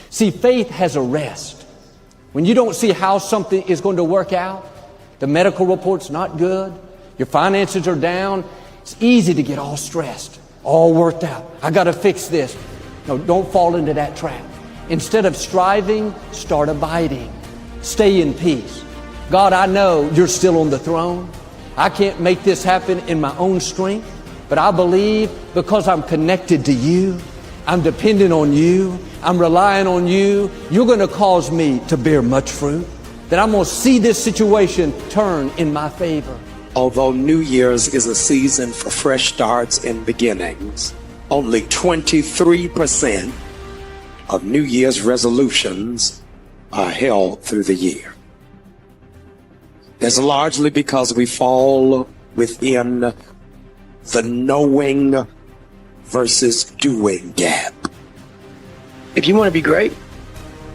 See, faith has a rest. When you don't see how something is going to work out, the medical report's not good, your finances are down, it's easy to get all stressed, all worked out. I got to fix this. No, don't fall into that trap. Instead of striving, start abiding. Stay in peace. God, I know you're still on the throne. I can't make this happen in my own strength, but I believe because I'm connected to you, I'm dependent on you, I'm relying on you, you're going to cause me to bear much fruit, that I'm going to see this situation turn in my favor. Although New Year's is a season for fresh starts and beginnings, only 23% of New Year's resolutions are held through the year. That's largely because we fall within the knowing versus doing gap. If you want to be great,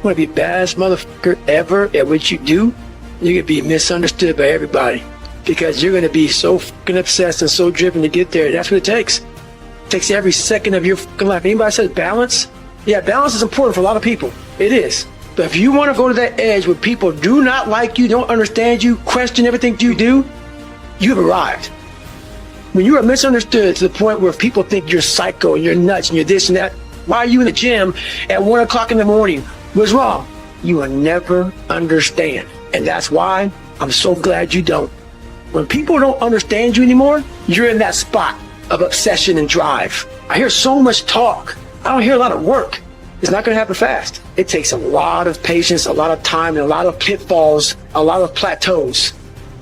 want to be the baddest motherfucker ever at what you do, you're going to be misunderstood by everybody because you're going to be so fucking obsessed and so driven to get there. That's what it takes. It takes every second of your fucking life. Anybody says balance? Yeah, balance is important for a lot of people. It is. But if you want to go to that edge where people do not like you, don't understand you, question everything you do, you've arrived. When you are misunderstood to the point where people think you're psycho and you're nuts and you're this and that, why are you in the gym at 1 o'clock in the morning? What's wrong? You will never understand. And that's why I'm so glad you don't. When people don't understand you anymore, you're in that spot of obsession and drive. I hear so much talk. I don't hear a lot of work. It's not going to happen fast. It takes a lot of patience, a lot of time, and a lot of pitfalls, a lot of plateaus.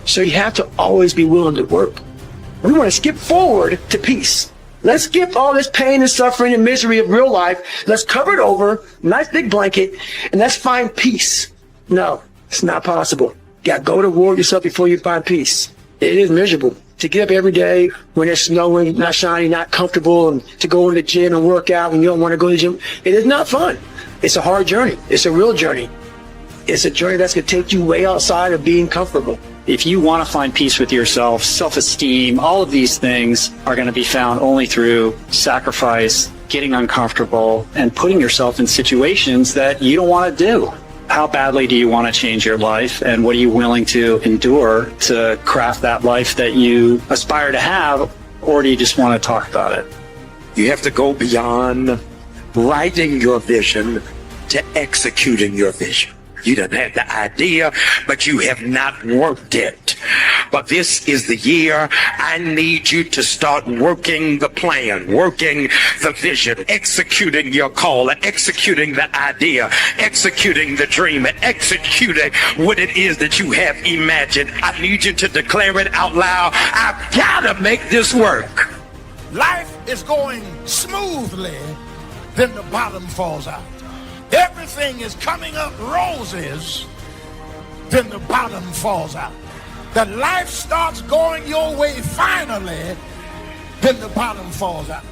So you have to always be willing to work. We want to skip forward to peace. Let's skip all this pain and suffering and misery of real life. Let's cover it over, nice big blanket, and let's find peace. No, it's not possible. You got to go to war with yourself before you find peace. It is miserable to get up every day when it's snowing, not shiny, not comfortable, and to go in the gym and work out when you don't want to go to the gym. It is not fun. It's a hard journey. It's a real journey. It's a journey that's going to take you way outside of being comfortable. If you want to find peace with yourself, self-esteem, all of these things are going to be found only through sacrifice, getting uncomfortable, and putting yourself in situations that you don't want to do. How badly do you want to change your life, and what are you willing to endure to craft that life that you aspire to have, or do you just want to talk about it? You have to go beyond writing your vision to executing your vision. You done had the idea, but you have not worked it. But this is the year I need you to start working the plan, working the vision, executing your call, executing the idea, executing the dream, and executing what it is that you have imagined. I need you to declare it out loud. I've got to make this work. Life is going smoothly, then the bottom falls out. Everything is coming up roses, then the bottom falls out. That life starts going your way finally, then the bottom falls out.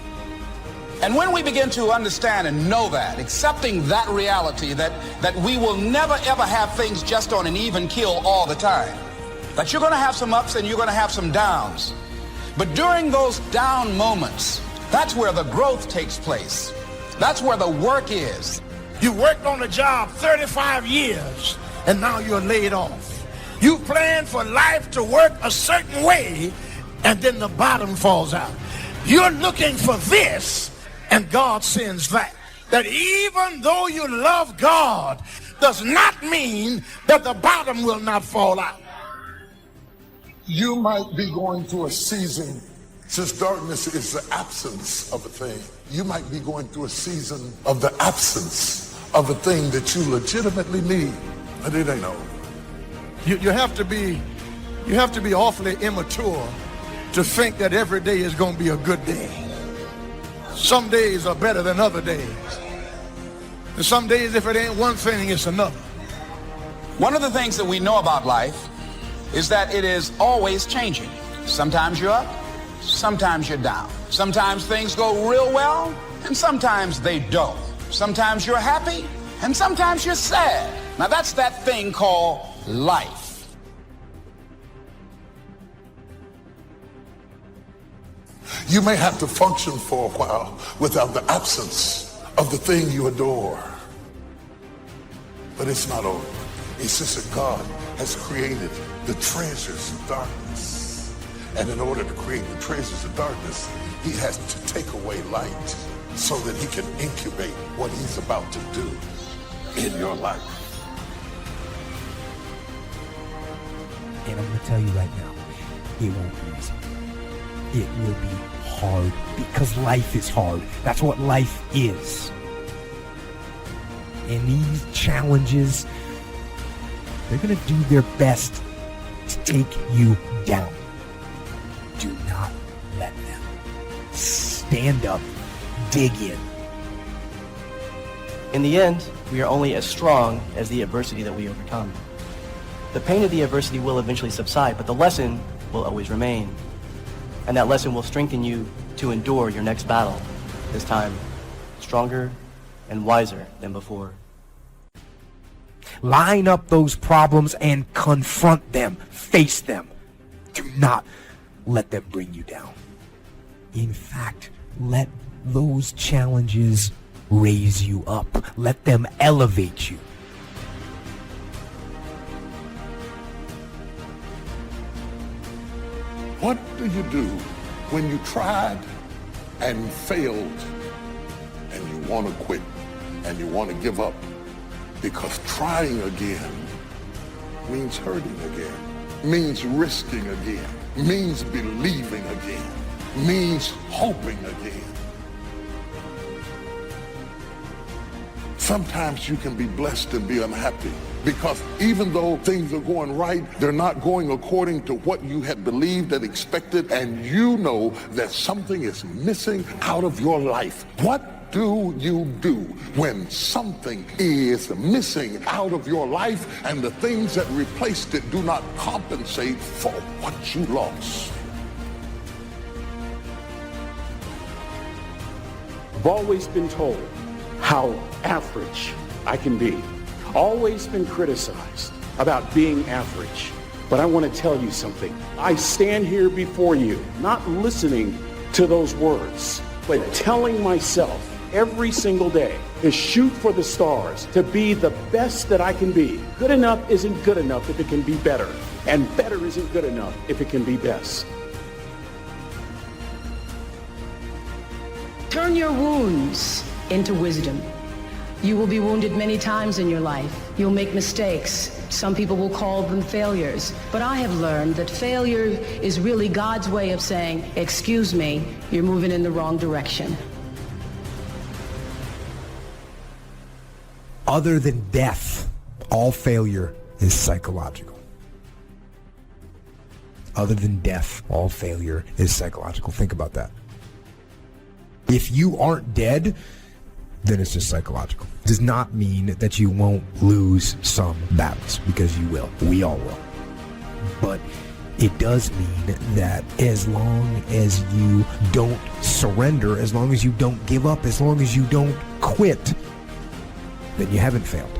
And when we begin to understand and know that, accepting that reality that we will never ever have things just on an even keel all the time, that you're going to have some ups and you're going to have some downs. But during those down moments, that's where the growth takes place. That's where the work is. You worked on a job 35 years and now you're laid off. You planned for life to work a certain way and then the bottom falls out. You're looking for this and God sends that. That even though you love God does not mean that the bottom will not fall out. You might be going through a season, since darkness is the absence of a thing. You might be going through a season of the absence of a thing that you legitimately need, but it ain't over. You have to be awfully immature to think that every day is going to be a good day. Some days are better than other days. And some days, if it ain't one thing, it's another. One of the things that we know about life is that it is always changing. Sometimes you're up, sometimes you're down. Sometimes things go real well, and sometimes they don't. Sometimes you're happy, and sometimes you're sad. Now that's that thing called life. You may have to function for a while without the absence of the thing you adore. But it's not over. It's just that God has created the treasures of darkness. And in order to create the treasures of darkness, he has to take away light so that he can incubate what he's about to do in your life. And I'm going to tell you right now, it won't be easy. It will be hard because life is hard. That's what life is. And these challenges, they're going to do their best to take you down. Do not let them. Stand up, dig in. In the end, we are only as strong as the adversity that we overcome. The pain of the adversity will eventually subside, but the lesson will always remain. And that lesson will strengthen you to endure your next battle, this time stronger and wiser than before. Line up those problems and confront them. Face them. Do not let them bring you down. In fact, let those challenges raise you up. Let them elevate you. What do you do when you tried and failed and you want to quit and you want to give up? Because trying again means hurting again, means risking again, means believing again, means hoping again. Sometimes you can be blessed and be unhappy because even though things are going right, they're not going according to what you had believed and expected, and you know that something is missing out of your life. What do you do when something is missing out of your life and the things that replaced it do not compensate for what you lost? I've always been told how average I can be. Always been criticized about being average. But I want to tell you something. I stand here before you, not listening to those words, but telling myself every single day to shoot for the stars, to be the best that I can be. Good enough isn't good enough if it can be better, and better isn't good enough if it can be best. Turn your wounds into wisdom. You will be wounded many times in your life. You'll make mistakes. Some people will call them failures. But I have learned that failure is really God's way of saying, excuse me, you're moving in the wrong direction. Other than death, all failure is psychological. Other than death, all failure is psychological. Think about that. If you aren't dead, then it's just psychological. It does not mean that you won't lose some battles, because you will. We all will. But it does mean that as long as you don't surrender, as long as you don't give up, as long as you don't quit, then you haven't failed.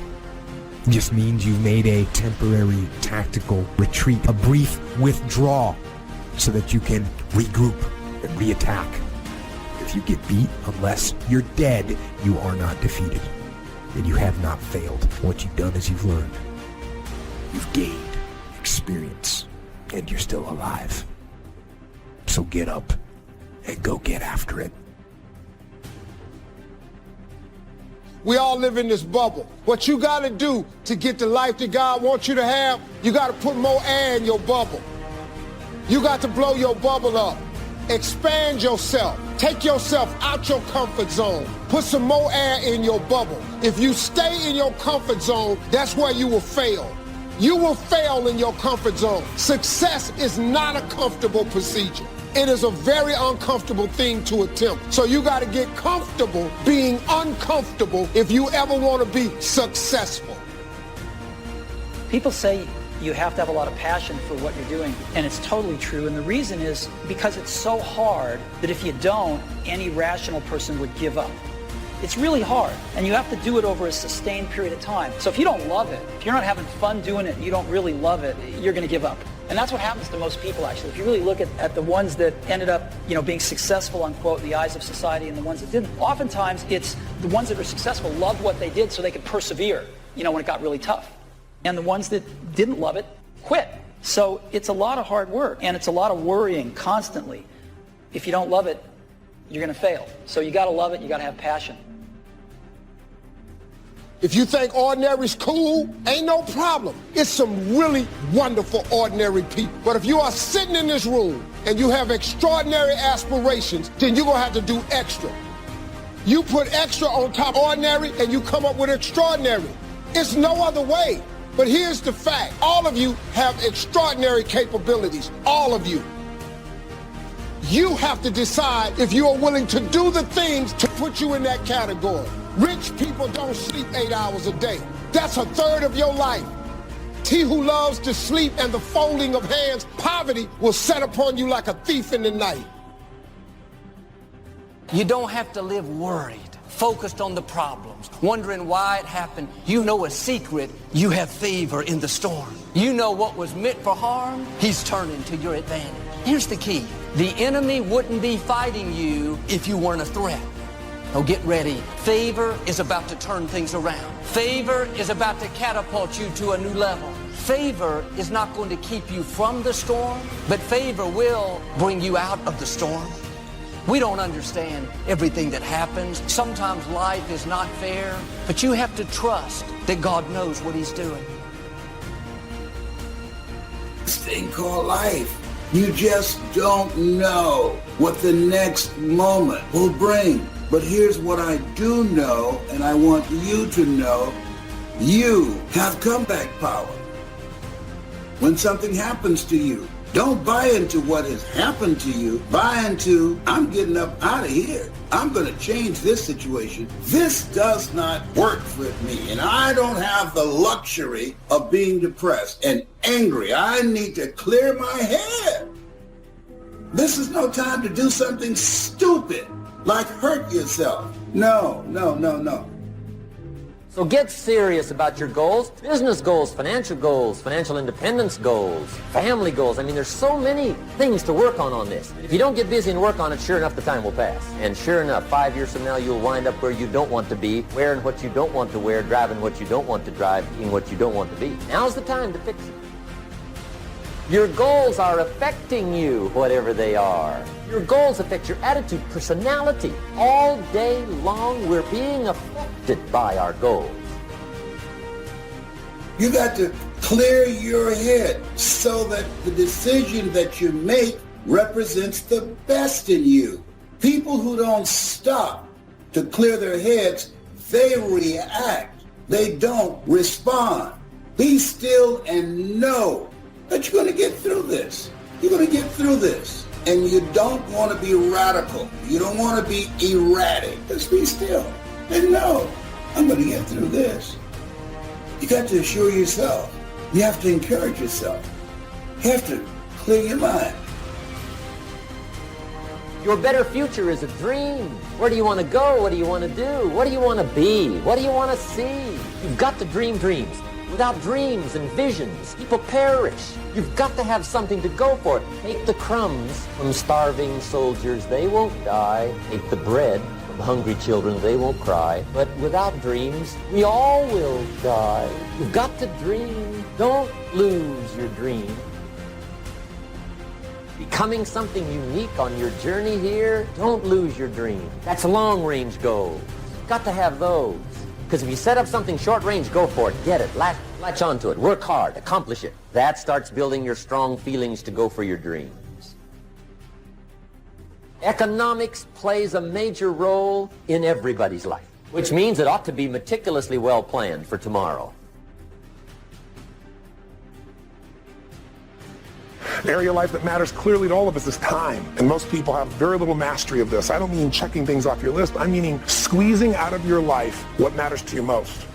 It just means you've made a temporary tactical retreat, a brief withdrawal, so that you can regroup and reattack. If you get beat, unless you're dead, you are not defeated. And you have not failed. What you've done is you've learned. You've gained experience. And you're still alive. So get up and go get after it. We all live in this bubble. What you got to do to get the life that God wants you to have, you got to put more air in your bubble. You got to blow your bubble up. Expand yourself. Take yourself out your comfort zone. Put some more air in your bubble. If you stay in your comfort zone, that's where you will fail. You will fail in your comfort zone. Success is not a comfortable procedure. It is a very uncomfortable thing to attempt. So you got to get comfortable being uncomfortable if you ever want to be successful. People say you have to have a lot of passion for what you're doing, and it's totally true. And the reason is because it's so hard that if you don't, any rational person would give up. It's really hard, and you have to do it over a sustained period of time. So if you don't love it, if you're not having fun doing it, and you don't really love it, you're going to give up. And that's what happens to most people, actually. If you really look at the ones that ended up, being successful, unquote, in the eyes of society, and the ones that didn't, oftentimes it's the ones that are successful loved what they did so they could persevere. when it got really tough. And the ones that didn't love it quit. So it's a lot of hard work, and it's a lot of worrying constantly. If you don't love it, you're going to fail. So you got to love it, you got to have passion. If you think ordinary's cool, ain't no problem. It's some really wonderful ordinary people. But if you are sitting in this room and you have extraordinary aspirations, then you're going to have to do extra. You put extra on top of ordinary and you come up with extraordinary. It's no other way. But here's the fact. All of you have extraordinary capabilities. All of you. You have to decide if you are willing to do the things to put you in that category. Rich people don't sleep 8 hours a day. That's a third of your life. He who loves to sleep and the folding of hands, poverty will set upon you like a thief in the night. You don't have to live worried, focused on the problems, wondering why it happened. You know a secret. You have favor in the storm. You know what was meant for harm, he's turning to your advantage. Here's the key. The enemy wouldn't be fighting you if you weren't a threat. Oh, get ready. Favor is about to turn things around. Favor is about to catapult you to a new level. Favor is not going to keep you from the storm, but favor will bring you out of the storm. We don't understand everything that happens. Sometimes life is not fair, but you have to trust that God knows what he's doing. This thing called life. You just don't know what the next moment will bring. But here's what I do know, and I want you to know. You have comeback power. When something happens to you, don't buy into what has happened to you. Buy into, I'm getting up out of here. I'm going to change this situation. This does not work for me, and I don't have the luxury of being depressed and angry. I need to clear my head. This is no time to do something stupid, like hurt yourself. No. So get serious about your goals, business goals, financial independence goals, family goals. I mean, there's so many things to work on this. If you don't get busy and work on it, sure enough, the time will pass. And sure enough, 5 years from now, you'll wind up where you don't want to be, wearing what you don't want to wear, driving what you don't want to drive, eating what you don't want to be. Now's the time to fix it. Your goals are affecting you, whatever they are. Your goals affect your attitude, personality. All day long, we're being affected by our goals. You got to clear your head so that the decision that you make represents the best in you. People who don't stop to clear their heads, they react. They don't respond. Be still and know that you're going to get through this. You're going to get through this. And you don't want to be radical. You don't want to be erratic. Just be still and know, I'm going to get through this. You got to assure yourself. You have to encourage yourself. You have to clear your mind. Your better future is a dream. Where do you want to go? What do you want to do? What do you want to be? What do you want to see? You've got to dream dreams. Without dreams and visions, people perish. You've got to have something to go for. Take the crumbs from starving soldiers, they won't die. Take the bread from hungry children, they won't cry. But without dreams, we all will die. You've got to dream. Don't lose your dream. Becoming something unique on your journey here, don't lose your dream. That's long-range goals. You've got to have those. Because if you set up something short-range, go for it. Get it. Latch onto it. Work hard. Accomplish it. That starts building your strong feelings to go for your dreams. Economics plays a major role in everybody's life, which means it ought to be meticulously well planned for tomorrow. The area of life that matters clearly to all of us is time. And most people have very little mastery of this. I don't mean checking things off your list. I'm meaning squeezing out of your life what matters to you most.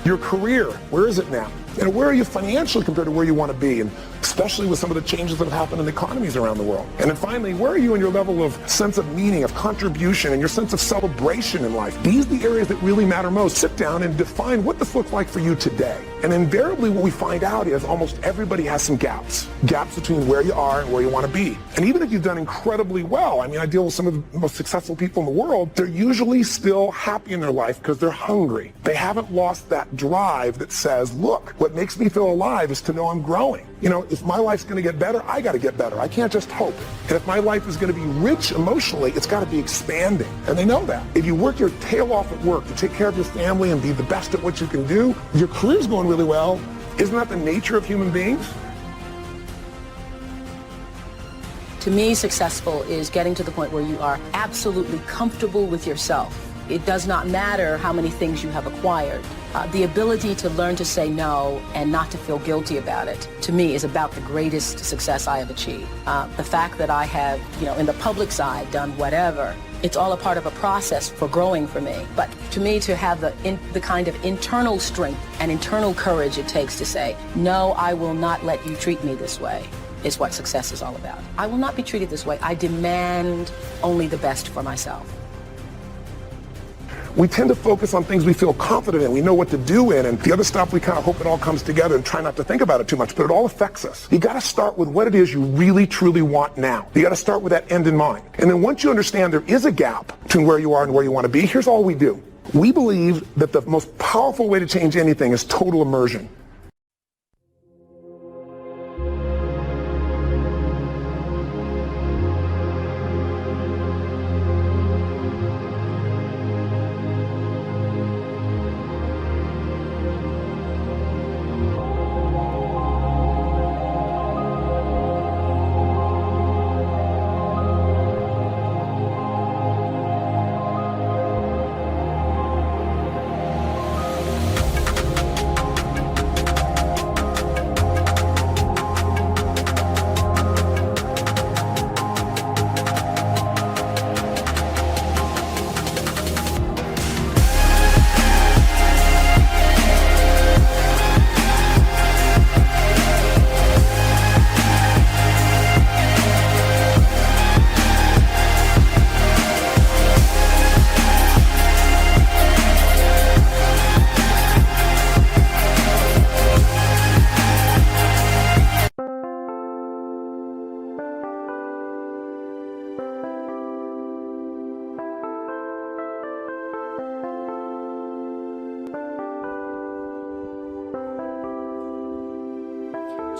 Your career, where is it now? And where are you financially compared to where you want to be? And especially with some of the changes that have happened in the economies around the world. And then finally, where are you in your level of sense of meaning, of contribution, and your sense of celebration in life? These are the areas that really matter most. Sit down and define what this looks like for you today. And invariably what we find out is almost everybody has some gaps. Gaps between where you are and where you want to be. And even if you've done incredibly well, I mean, I deal with some of the most successful people in the world, they're usually still happy in their life because they're hungry. They haven't lost that drive that says, look, what makes me feel alive is to know I'm growing. You know, if my life's going to get better, I got to get better. I can't just hope. And if my life is going to be rich emotionally, it's got to be expanding. And they know that. If you work your tail off at work to take care of your family and be the best at what you can do, your career's going really well. Isn't that the nature of human beings? To me, successful is getting to the point where you are absolutely comfortable with yourself. It does not matter how many things you have acquired. The ability to learn to say no and not to feel guilty about it, to me, is about the greatest success I have achieved. The fact that I have, in the public side, done whatever, it's all a part of a process for growing for me. But to me, to have the kind of internal strength and internal courage it takes to say, no, I will not let you treat me this way, is what success is all about. I will not be treated this way. I demand only the best for myself. We tend to focus on things we feel confident in, we know what to do in, and the other stuff we kind of hope it all comes together and try not to think about it too much, but it all affects us. You got to start with what it is you really, truly want now. You got to start with that end in mind. And then once you understand there is a gap between where you are and where you want to be, here's all we do. We believe that the most powerful way to change anything is total immersion.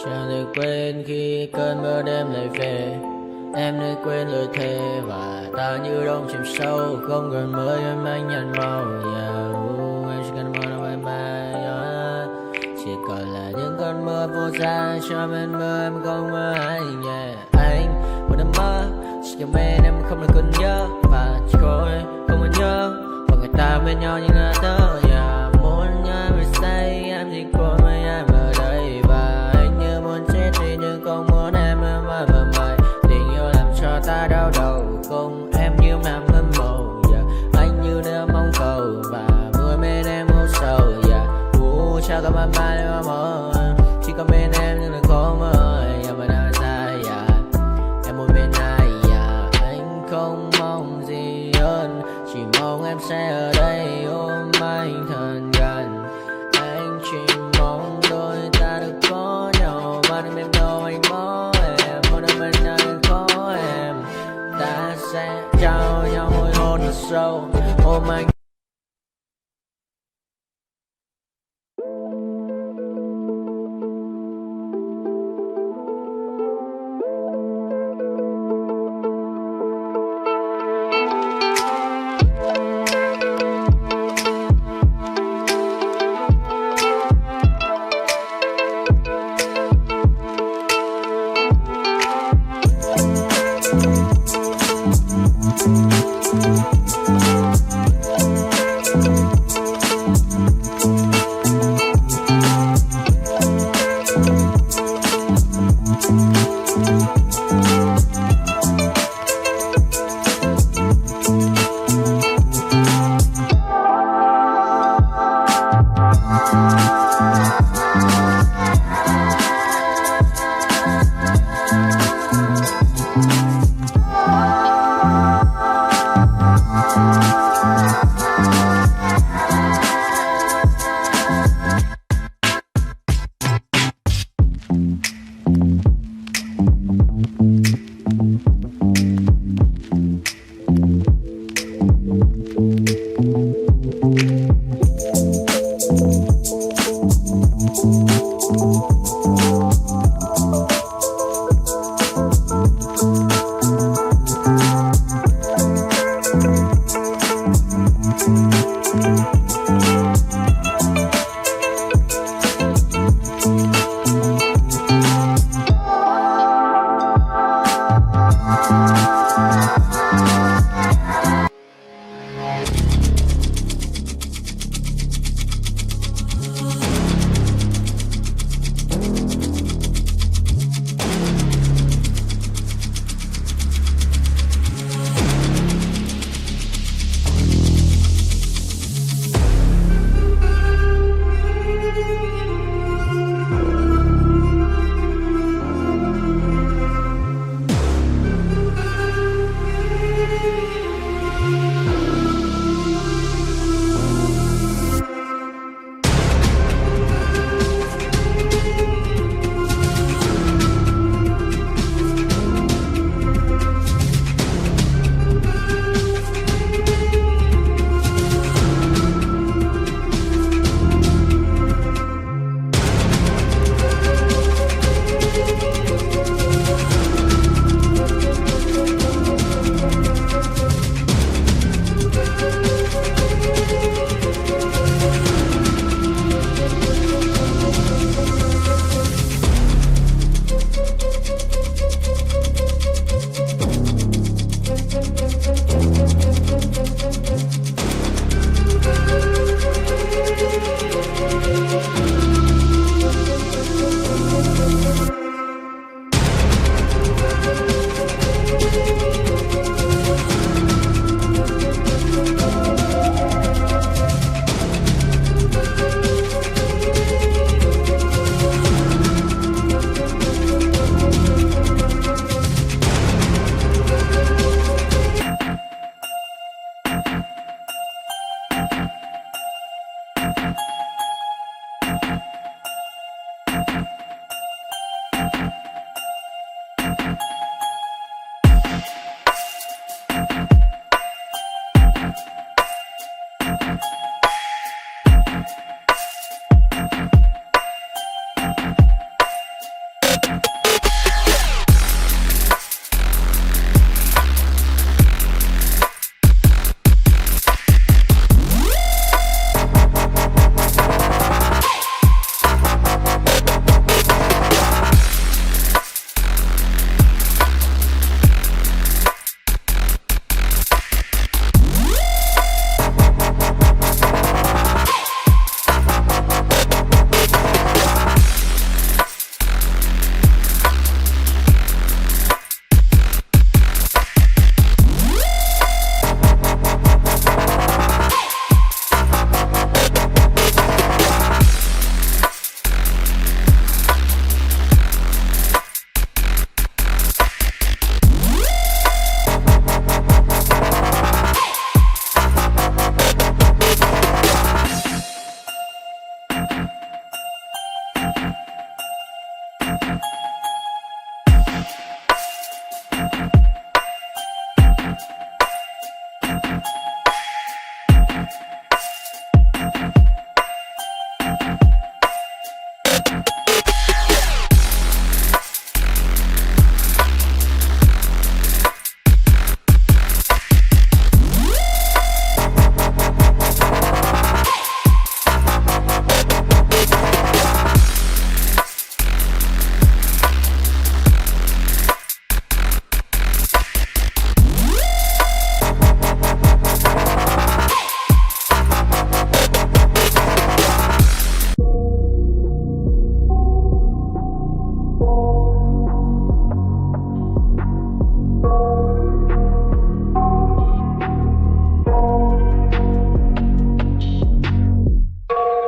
Chẳng được quên khi cơn mưa đêm lại về. Em đã quên lời thề và ta như đông chìm sâu. Không còn mới em anh nhận màu. Em chỉ cần mơ đâu em bay. Chỉ còn là những cơn mưa vô giá. Cho bên mưa em không mơ anh. Anh một đêm mơ. Chỉ cần bên em không được cần nhớ. Và chỉ có em không muốn nhớ. Và người ta bên nhau như ngã tớ. Muốn nhớ về say em chỉ có mấy em ở đây. Và anh như muốn chết đi nhưng không muốn em mơ mày. Tình yêu làm cho ta đau đầu. Cùng em như nằm hâm mộ. Anh như đeo mong cầu. Và mưa bên em ngủ sầu. Chào các bạn mai em mơ. Chỉ có bên em nhưng là khó mơ. Mà đã ra em muốn bên ai. Anh không mong gì hơn. Chỉ mong em sẽ ở đây ôm anh thật gần. Anh chỉ mong đôi ta được có nhau. Mà đừng em đâu anh bỏ em. Một đêm bên anh có em. Ta sẽ trao nhau môi hôn thật sâu. Ôm anh.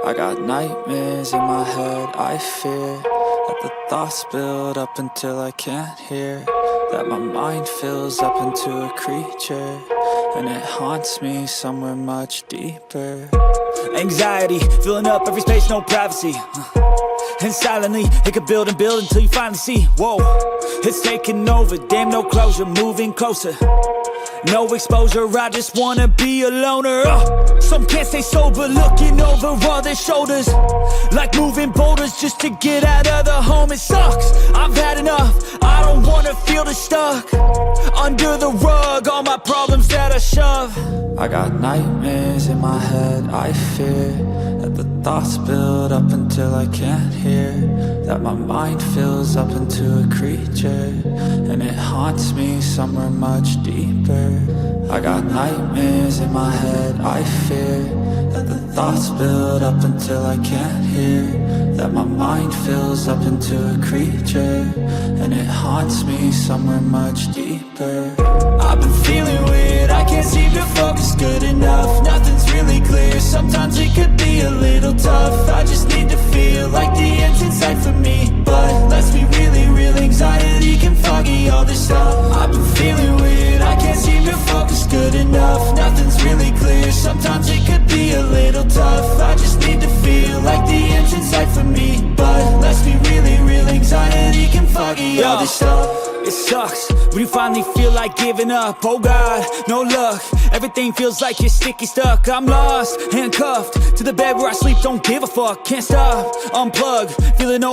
I got nightmares in my head, I fear that the thoughts build up until I can't hear, that my mind fills up into a creature, and it haunts me somewhere much deeper. Anxiety, filling up every space, no privacy. And silently, it could build and build until you finally see, whoa, it's taking over, damn no closure, moving closer. No exposure, I just wanna be a loner. Some can't stay sober, looking over all their shoulders, like moving boulders just to get out of the home. It sucks, I've had enough, I don't wanna feel the stuck under the rug, all my problems that I shove. I got nightmares in my head, I fear that the thoughts build up until I can't hear, that my mind fills up into a creature, and it haunts me somewhere much deeper. I got nightmares in my head, I fear that the thoughts build up until I can't hear, that my mind fills up into a creature, and it haunts me somewhere much deeper. I've been feeling weird, I can't seem to focus good enough, nothing's really clear, sometimes it could be a little tough. I just need to feel like the end's in sight for me, but let's be really real, anxiety can foggy all this stuff. I've been feeling weird, I can't seem to focus good enough, nothing's really clear, sometimes it could be a little tough. I just need to feel like the end's in sight for me, but let's be really real, anxiety can foggy all this stuff. It sucks when you finally feel like giving up. Oh God, no luck, everything feels like you're sticky stuck. I'm lost, handcuffed to the bed where I sleep, don't give a fuck, can't stop, unplug, feeling over